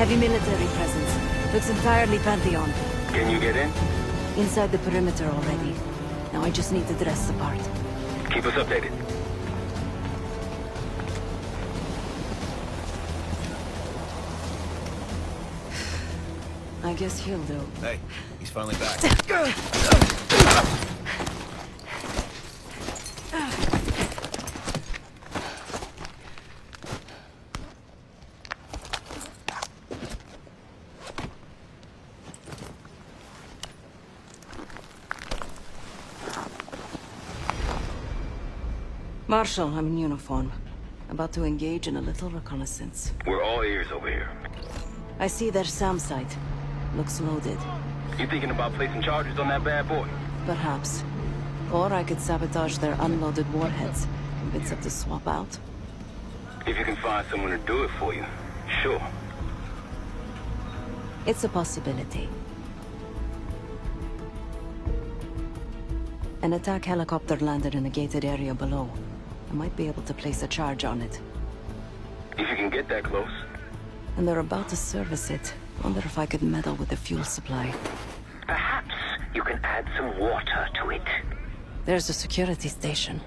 Heavy military presence. Looks entirely Pantheon. Can you get in? Inside the perimeter already. Now I just need to dress the part. Keep us updated. I guess he'll do. Hey, he's finally back. Marshal, I'm in uniform. About to engage in a little reconnaissance. We're all ears over here. I see their SAM site. Looks loaded. You thinking about placing charges on that bad boy? Perhaps. Or I could sabotage their unloaded warheads. Convince them to swap out. If you can find someone to do it for you, sure. It's a possibility. An attack helicopter landed in a gated area below. I might be able to place a charge on it. If you can get that close. And they're about to service it. Wonder if I could meddle with the fuel supply. Perhaps you can add some water to it. There's a security station.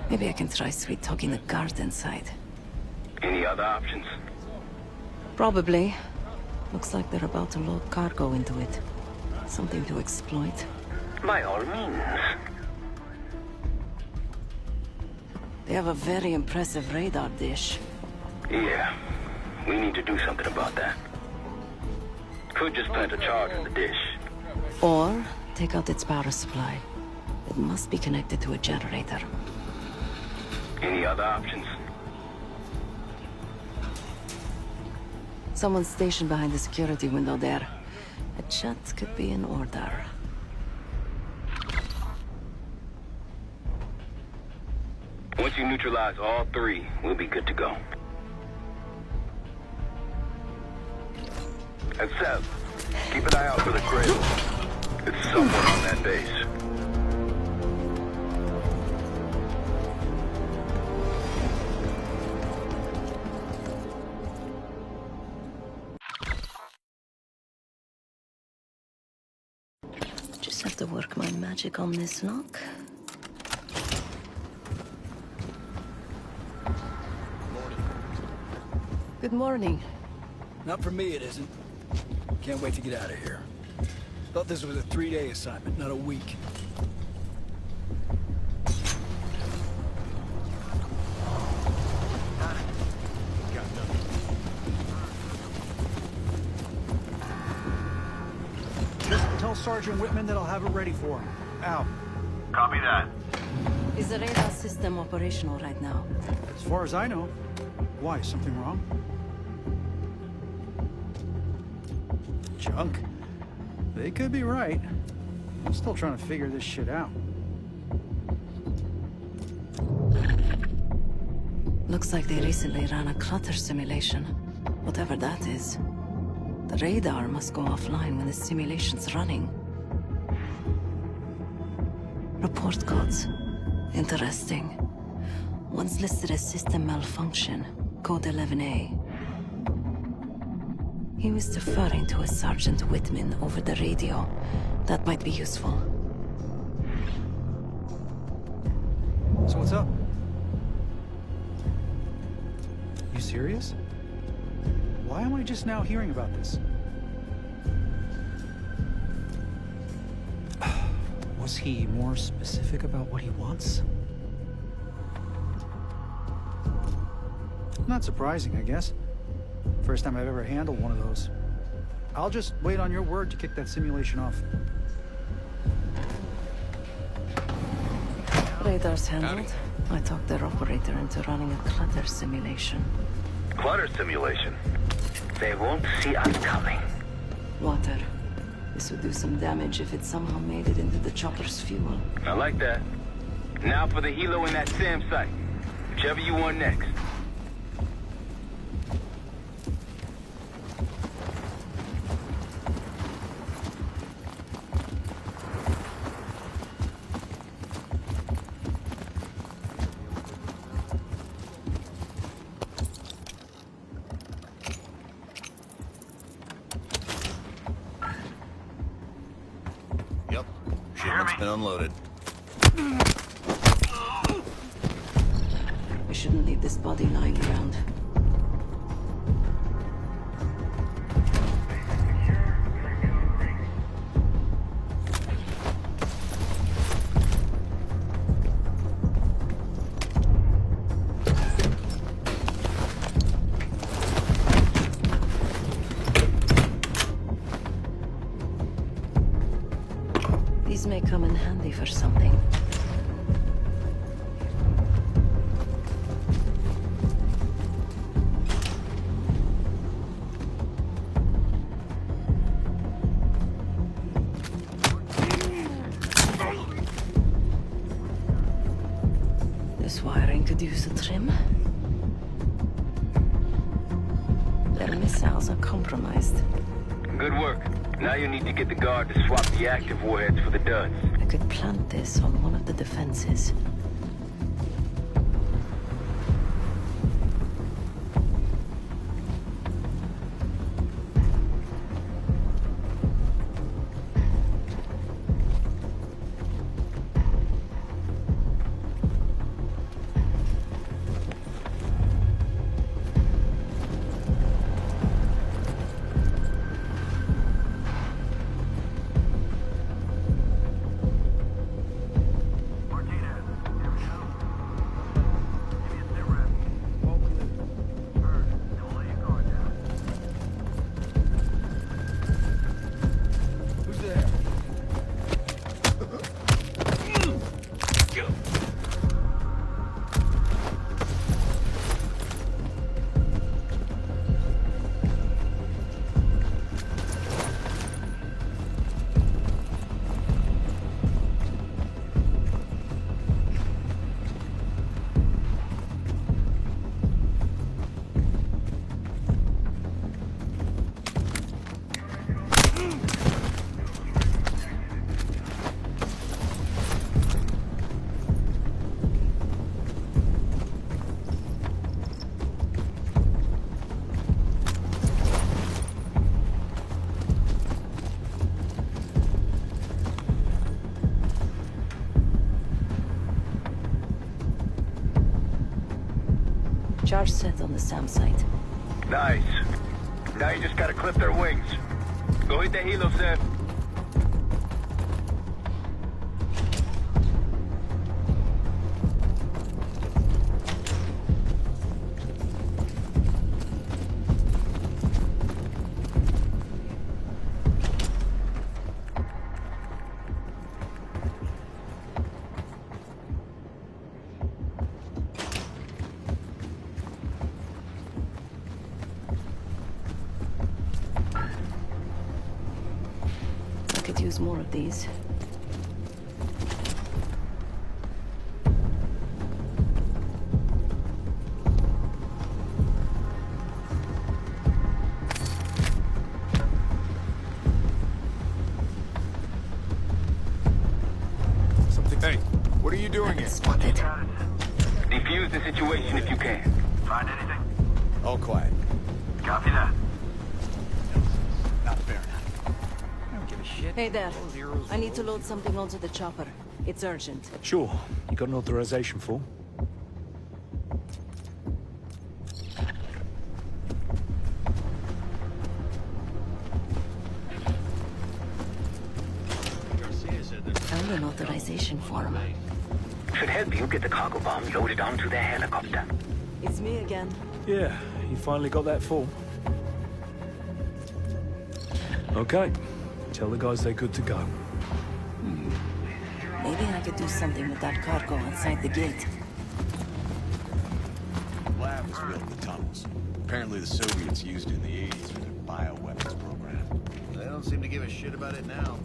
Maybe I can try sweet-talking the guard inside. Any other options? Probably. Looks like they're about to load cargo into it. Something to exploit. By all means. They have a very impressive radar dish. Yeah, we need to do something about that. Could just plant a charge in the dish. Or take out its power supply. It must be connected to a generator. Any other options? Someone's stationed behind the security window there. A chat could be in order. Once you neutralize all three, we'll be good to go. And Seb, keep an eye out for the cradle. It's somewhere on that base. Just have to work my magic on this lock. Good morning. Not for me, it isn't. Can't wait to get out of here. Thought this was a 3-day assignment, not a week. Just tell Sergeant Whitman that I'll have it ready for him. Out. Copy that. Is the radar system operational right now? As far as I know. Why, is something wrong? Junk? They could be right. I'm still trying to figure this shit out. Looks like they recently ran a clutter simulation. Whatever that is. The radar must go offline when the simulation's running. Report codes. Interesting. One's listed as system malfunction, code 11A. He was deferring to a Sergeant Whitman over the radio. That might be useful. So what's up? You serious? Why am I just now hearing about this? Was he more specific about what he wants? Not surprising, I guess. First time I've ever handled one of those. I'll just wait on your word to kick that simulation off. Radar's handled. I talked their operator into running a clutter simulation. Clutter simulation. They won't see us coming. Water. This would do some damage if it somehow made it into the chopper's fuel. I like that. Now for the helo in that SAM site. Whichever you want next. Shipment's been unloaded. We shouldn't leave this body lying around. These may come in handy for something. This wiring could use a trim. Their missiles are compromised. Good work. Now you need to get the guard to swap the active warheads for the duds. I could plant this on one of the defenses. Who's there? Charge set on the SAM site. Nice. Now you just gotta clip their wings. Go hit the helo, Seth. I could use more of these. Hey, what are you doing here? Spotted. Defuse the situation if you can. Find anything? All quiet. Copy that. Not fair enough. I don't give a shit. Hey there. I need to load something onto the chopper. It's urgent. Sure. You got an authorization form? Found an authorization form. Should help you get the cargo bomb loaded onto the helicopter. It's me again. Yeah, you finally got that form. Okay. Tell the guys they're good to go. Maybe I could do something with that cargo outside the gate. The lab was built in the tunnels. Apparently the Soviets used it in the 80s for their bioweapons program. They don't seem to give a shit about it now.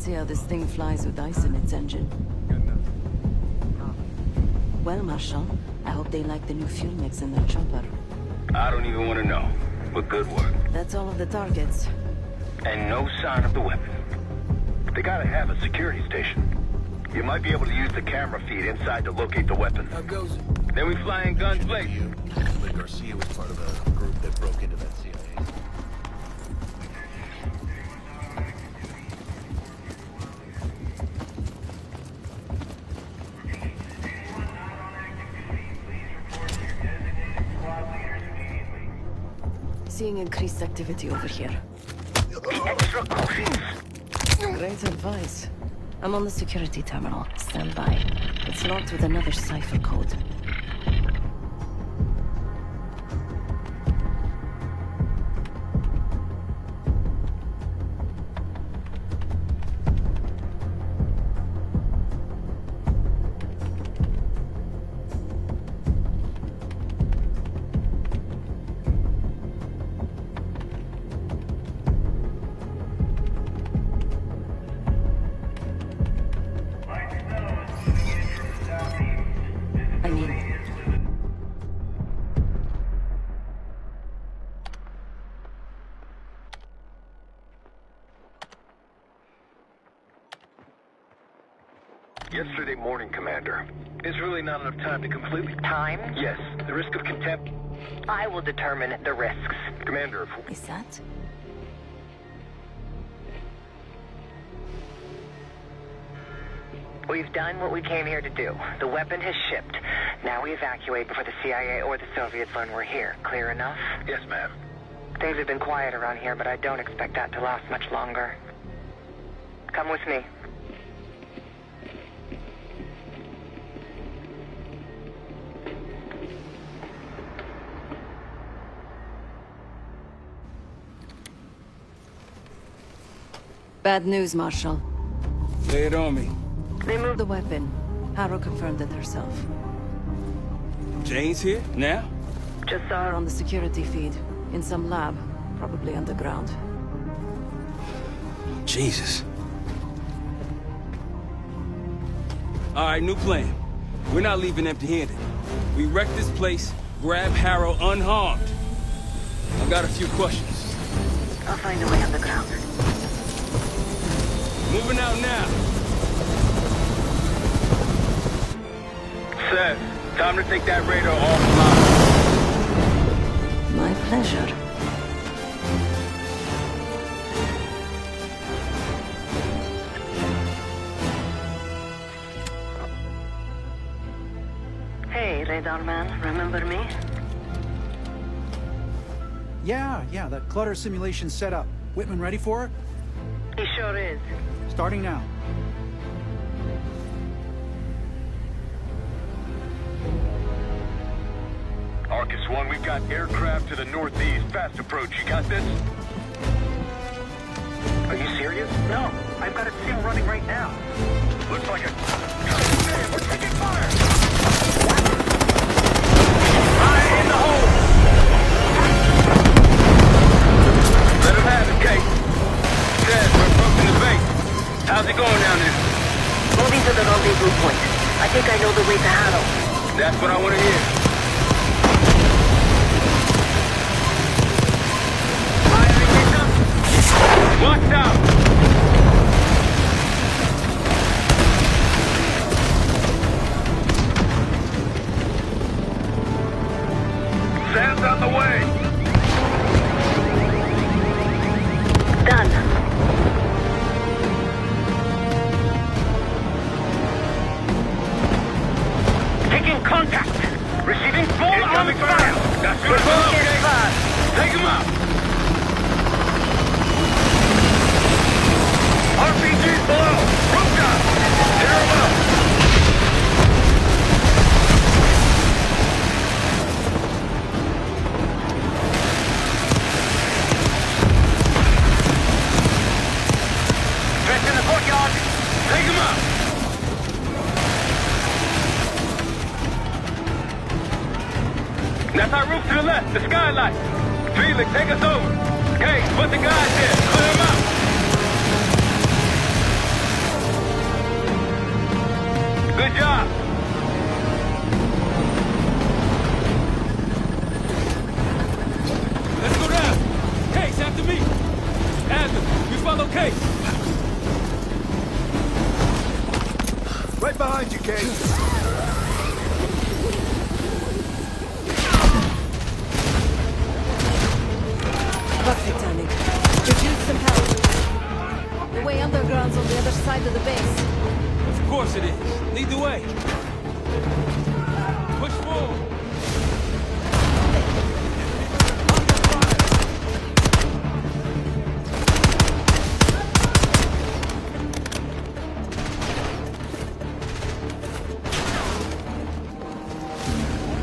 Let's see how this thing flies with ice in its engine. Well, Marshal, I hope they like the new fuel mix in their chopper. I don't even want to know. But good work. That's all of the targets. And no sign of the weapon. They gotta have a security station. You might be able to use the camera feed inside to locate the weapon. How goes it? Then we fly in guns blazing. But Garcia was part of a group that broke into that CIA. Seeing increased activity over here. Extra cautions. Great advice. I'm on the security terminal. Stand by. It's locked with another cipher code. I mean, Yesterday morning, Commander. There's really not enough time to completely... Time? Yes, the risk of contempt... I will determine the risks. Commander, if... is that? We've done what we came here to do. The weapon has shipped. Now we evacuate before the CIA or the Soviets learn we're here. Clear enough? Yes, ma'am. Things have been quiet around here, but I don't expect that to last much longer. Come with me. Bad news, Marshal. Lay it on me. They moved the weapon. Harrow confirmed it herself. Jane's here? Now? Just saw her on the security feed. In some lab. Probably underground. Jesus. All right, new plan. We're not leaving empty-handed. We wreck this place, grab Harrow unharmed. I've got a few questions. I'll find a way underground. Moving out now. Seth, time to take that radar offline. My pleasure. Hey, radar man, remember me? Yeah, that clutter simulation set up. Whitman ready for it? He sure is. Starting now. Arcus 1, we've got aircraft to the northeast. Fast approach. You got this? Are you serious? No, I've got a sim running right now. Looks like a... We're taking fire! Fire in the hole! Let him have it, Kate. Ted, we're approaching the base. How's it going down there? Moving to the rendezvous point. I think I know the way to Harrow. That's what I want to hear. Watch out! Sam's on the way! Done. Taking contact! Receiving full on fire! That's good enough, okay? Take him out! RPG's below! Rope down! Zero up! Dressed in the courtyard! Take him out! That's our roof to the left, the skylight! Felix, take us over! Hey, put the guys there! Clear them out! Case! Right behind you, Case. Perfect timing. Could use some help. The way underground's on the other side of the base. Of course it is. Lead the way. Push forward.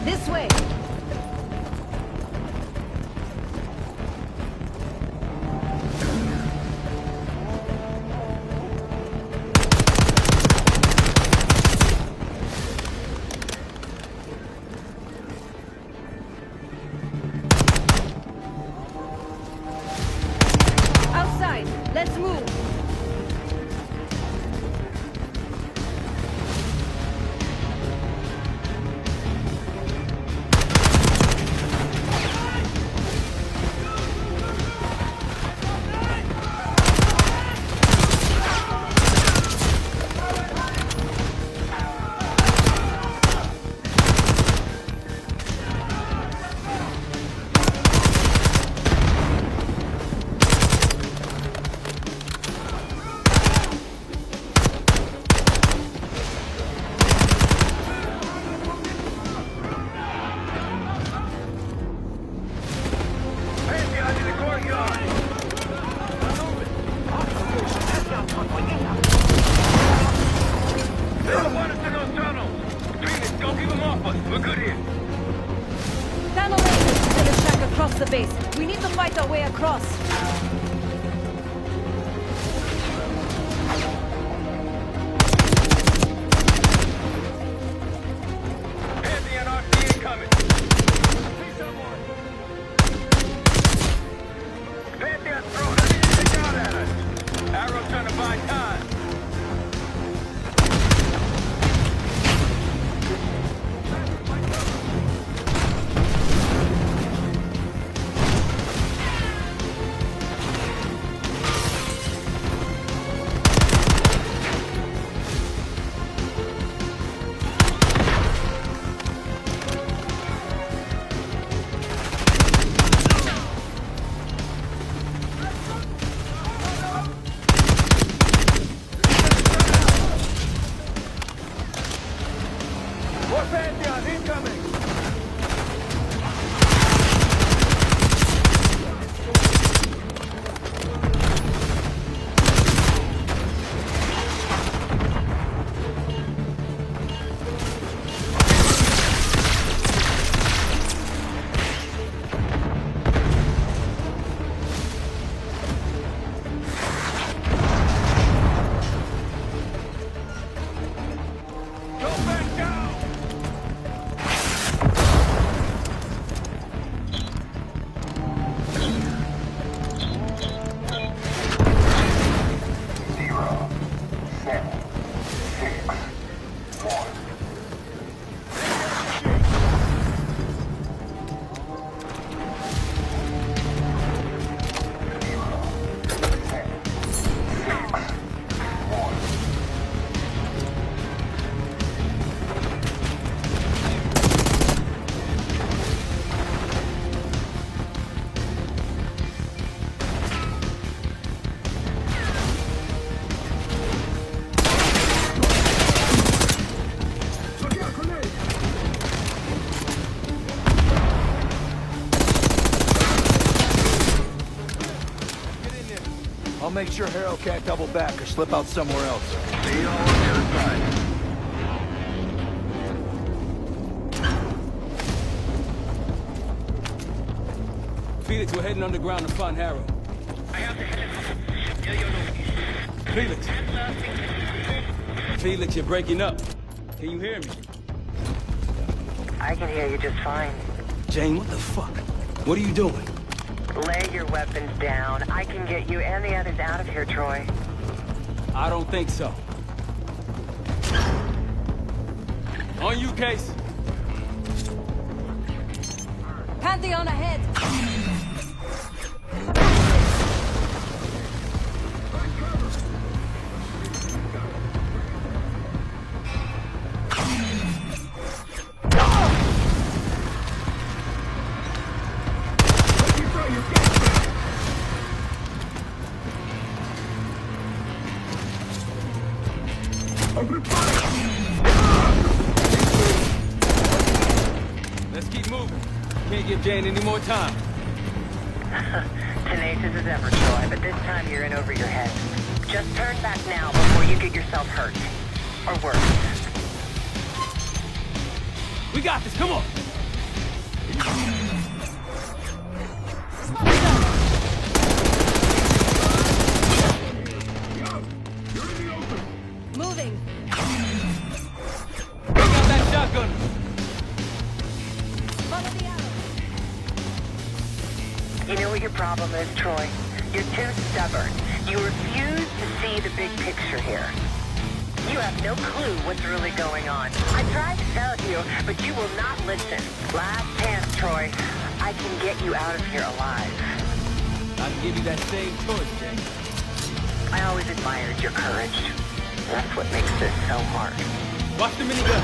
This way. Outside. Let's move. Pantheon in the courtyard! They don't want us in those tunnels! Phoenix, go keep them off us! We're good here! Panel lasers to the shack across the base. We need to fight our way across. Pantheon RC incoming! See someone! Pantheon's throwing everything they got at us! Arrow's trying to buy time! More Pantheon incoming! Go back down! I'll make sure Harrow can't double back or slip out somewhere else. See you all on the other side. Felix, we're heading underground to find Harrow. Felix. Felix, you're breaking up. Can you hear me? I can hear you just fine. Jane, what the fuck? What are you doing? Lay your weapons down. I can get you and the others out of here, Troy. I don't think so. On you, Case. Pantheon ahead. Let's keep moving. Can't give Jane any more time. Tenacious as ever, Troy, but this time you're in over your head. Just turn back now before you get yourself hurt. Or worse. We got this, come on! Moving. Bring out that shotgun! Follow the arrow. You know what your problem is, Troy? You're too stubborn. You refuse to see the big picture here. You have no clue what's really going on. I tried to tell you, but you will not listen. Last chance, Troy. I can get you out of here alive. I can give you that same choice, Jane. I always admired your courage. That's what makes this so hard. Watch the minigun!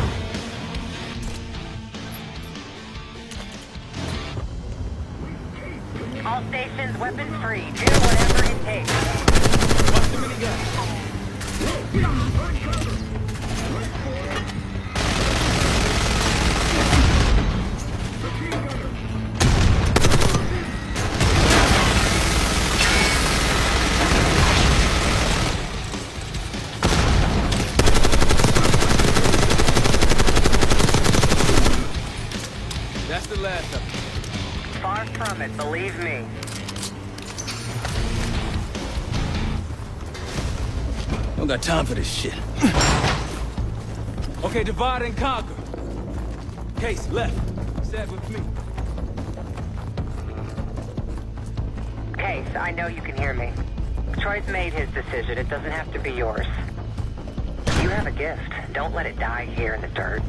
All stations, weapons free. Do whatever it takes. Watch the minigun! That's the last of it. Far from it, believe me. Don't got time for this shit. Okay, divide and conquer. Case, left. Stand with me. Case, I know you can hear me. Troy's made his decision. It doesn't have to be yours. You have a gift. Don't let it die here in the dirt.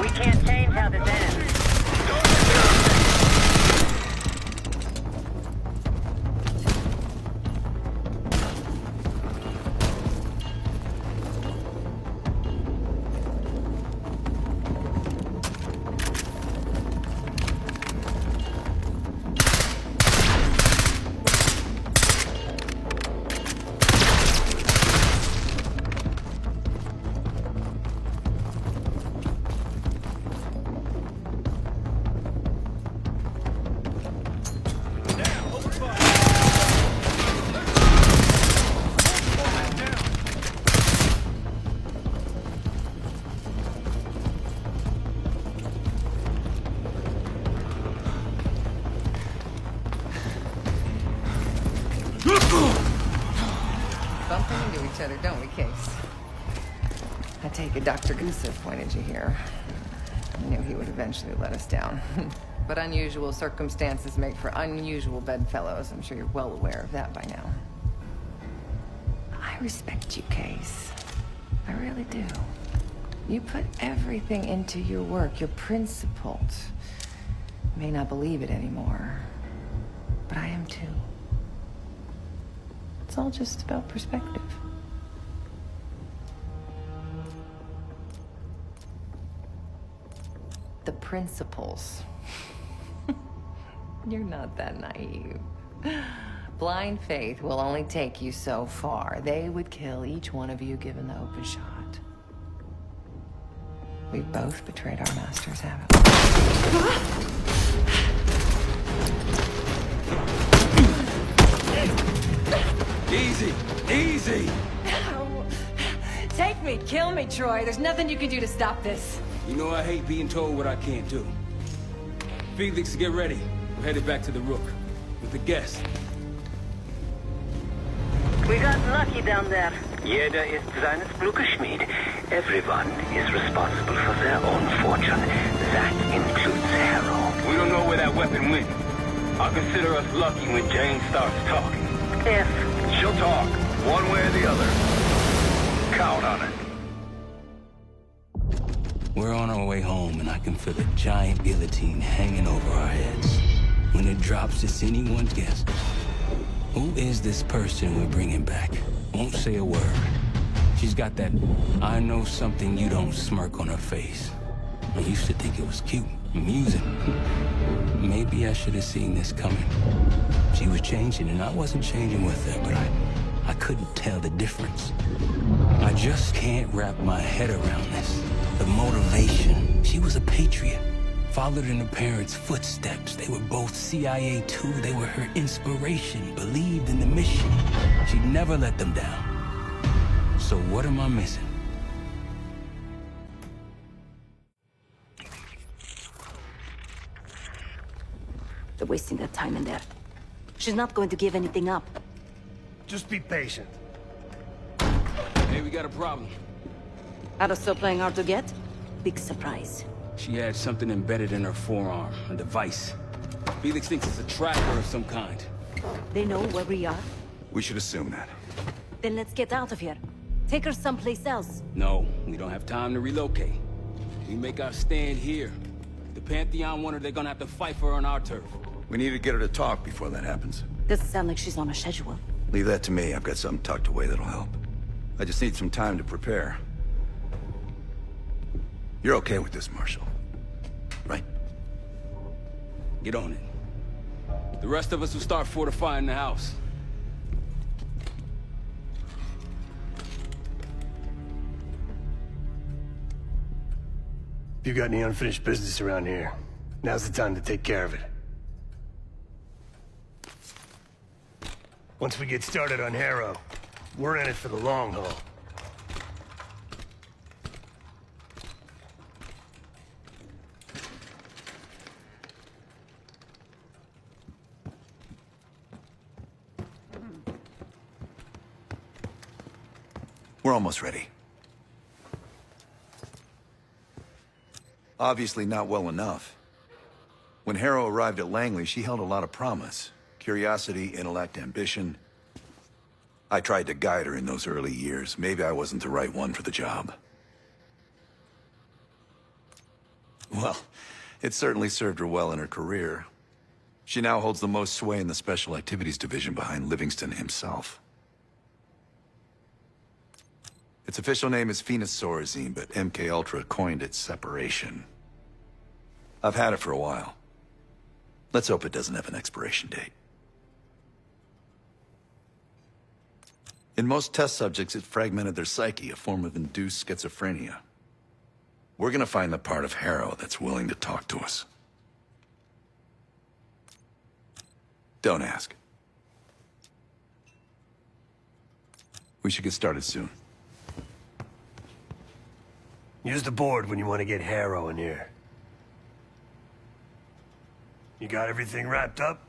We can't change how this ends. Bumping into each other, don't we, Case? I take it Dr. Gusev pointed you here. I knew he would eventually let us down. But unusual circumstances make for unusual bedfellows. I'm sure you're well aware of that by now. I respect you, Case. I really do. You put everything into your work. You're principled. You may not believe it anymore, but I am too. It's all just about perspective. The principles. You're not that naive. Blind faith will only take you so far. They would kill each one of you given the open shot. We've both betrayed our masters, haven't we? Easy, easy! No. Take me, kill me, Troy. There's nothing you can do to stop this. You know I hate being told what I can't do. Felix, get ready. We're headed back to the Rook with the guests. We got lucky down there. Jeder ist seines Glückes Schmied. Everyone is responsible for their own fortune. That includes Harrow. We don't know where that weapon went. I'll consider us lucky when Jane starts talking. If She'll talk, one way or the other. Count on it. We're on our way home, and I can feel a giant guillotine hanging over our heads. When it drops, it's anyone's guess. Who is this person we're bringing back? Won't say a word. She's got that I know something you don't smirk on her face. I used to think it was cute, amusing. Maybe I should have seen this coming. She was changing, and I wasn't changing with her, but I couldn't tell the difference. I just can't wrap my head around this. The motivation. She was a patriot. Followed in her parents' footsteps. They were both CIA too. They were her inspiration. Believed in the mission. She'd never let them down. So what am I missing? They're wasting their time in there. She's not going to give anything up. Just be patient. Hey, we got a problem. Harrow's still playing hard to get? Big surprise. She had something embedded in her forearm, a device. Felix thinks it's a tracker of some kind. They know where we are? We should assume that. Then let's get out of here. Take her someplace else. No, we don't have time to relocate. We make our stand here. The Pantheon want her, they're gonna have to fight for her on our turf. We need to get her to talk before that happens. Doesn't sound like she's on a schedule. Leave that to me. I've got something tucked away that'll help. I just need some time to prepare. You're okay with this, Marshal? Right? Get on it. The rest of us will start fortifying the house. If you got any unfinished business around here, now's the time to take care of it. Once we get started on Harrow, we're in it for the long haul. We're almost ready. Obviously not well enough. When Harrow arrived at Langley, she held a lot of promise. Curiosity, intellect, ambition. I tried to guide her in those early years. Maybe I wasn't the right one for the job. Well, it certainly served her well in her career. She now holds the most sway in the Special Activities Division behind Livingston himself. Its official name is Phoenosorazine, but MKUltra coined it Separation. I've had it for a while. Let's hope it doesn't have an expiration date. In most test subjects, it fragmented their psyche, a form of induced schizophrenia. We're gonna find the part of Harrow that's willing to talk to us. Don't ask. We should get started soon. Use the board when you want to get Harrow in here. You got everything wrapped up?